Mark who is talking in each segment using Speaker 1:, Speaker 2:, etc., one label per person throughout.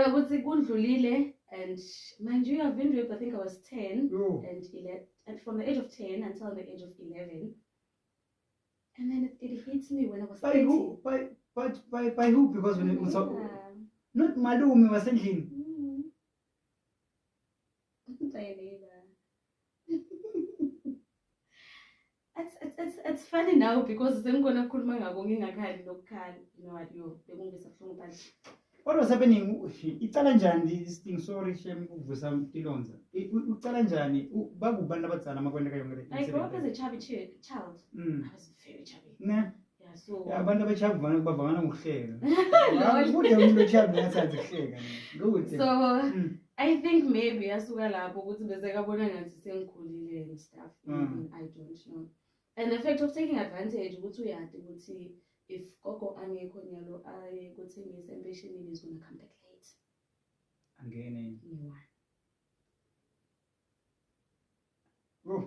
Speaker 1: ukuthi kundlulile, and mind you, I've been raped, I think I was 10 and 11, and from the age of 10 until the age of 11. And then it hits me when I was 30.
Speaker 2: By who? Because when it was not malume wasendlini.
Speaker 1: It's funny now because sengikona ukukhuluma ngako ngingakhali lokukhala, you know what, bekungisa buhlungu but
Speaker 2: what was happening? Icala njani this thing? Sorry, shame uvusa Tilonza. Ucala njani? Bakubantu abadzala amakwenda kayo ngale.
Speaker 1: I grew up as a chubby child. I was very chubby.
Speaker 2: Ne?
Speaker 1: Yeah, so
Speaker 2: abantu abachubby bavana ngokuhleka. Kude umuntu ochubby ngasathi kuhleka. Good.
Speaker 1: So I think maybe asuka lapho ukuthi bese kabona ngathi sengikhulile and stuff. I don't know. And the fact of taking advantage ukuthi uyade ukuthi if gogo angekho nyalo aye kuthengisa empesheni is going to come back late.
Speaker 2: Angene.
Speaker 1: Yeah.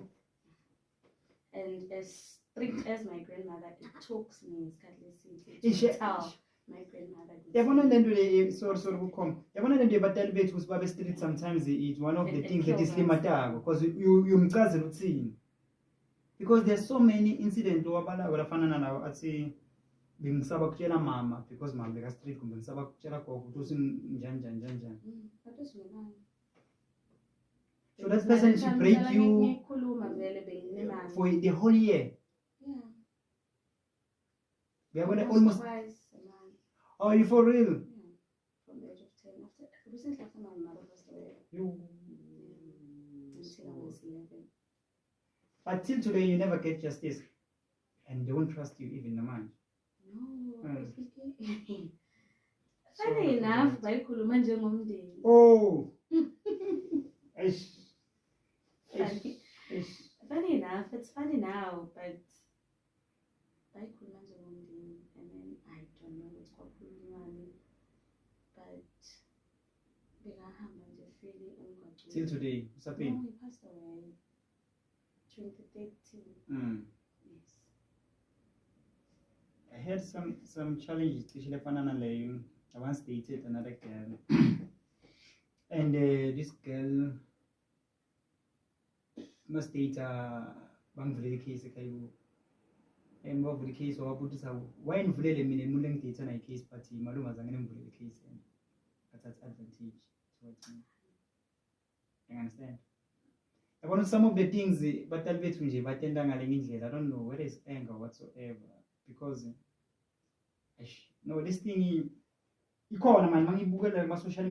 Speaker 1: And as strict as my grandmother, it talks me to tell my grandmother.
Speaker 2: Yabona lento le sorry ukukhomba. Yabona lento yebatali bethu ukuthi babe strict sometimes it's one of the things that is limatako because you mchazela uthini. Because there's so many incidents wabala lafana nalawo athi bengisaba kutshela mama because mama beka strict kumbe ngisaba kutshela gogo ukuthi njani. So that person should break you for the whole year. We are almost
Speaker 1: twice a month.
Speaker 2: Oh, you for real?
Speaker 1: Yeah. From the age of 10. Recently after my mother passed away.
Speaker 2: You.
Speaker 1: Until I was 11.
Speaker 2: But till today you never get justice. And they won't trust you even a man.
Speaker 1: No. Funny enough, bayikhuluma njengomndeni.
Speaker 2: Oh.
Speaker 1: Funny enough, it's funny now, but bayikhuluma njengomndeni, and then I don't know what's kwakhulunywane, but bekahamba nje freely emgwaqeni.
Speaker 2: Till today, something.
Speaker 1: No, he passed away 2013. Yes.
Speaker 2: I had some challenges, especially Fanana Lay. I once dated another girl, and this girl must date bangivulele case kayo. And bavule case wabudisa why ngivulele mina umuntu engidate na case but malunga zange ngivulele case and that's advantage towards me. You understand? I want some of the things batali bethu nje batenda ngale indlela. I don't know whether it's anger whatsoever because no this thing ikhona manje mangibukela kuma social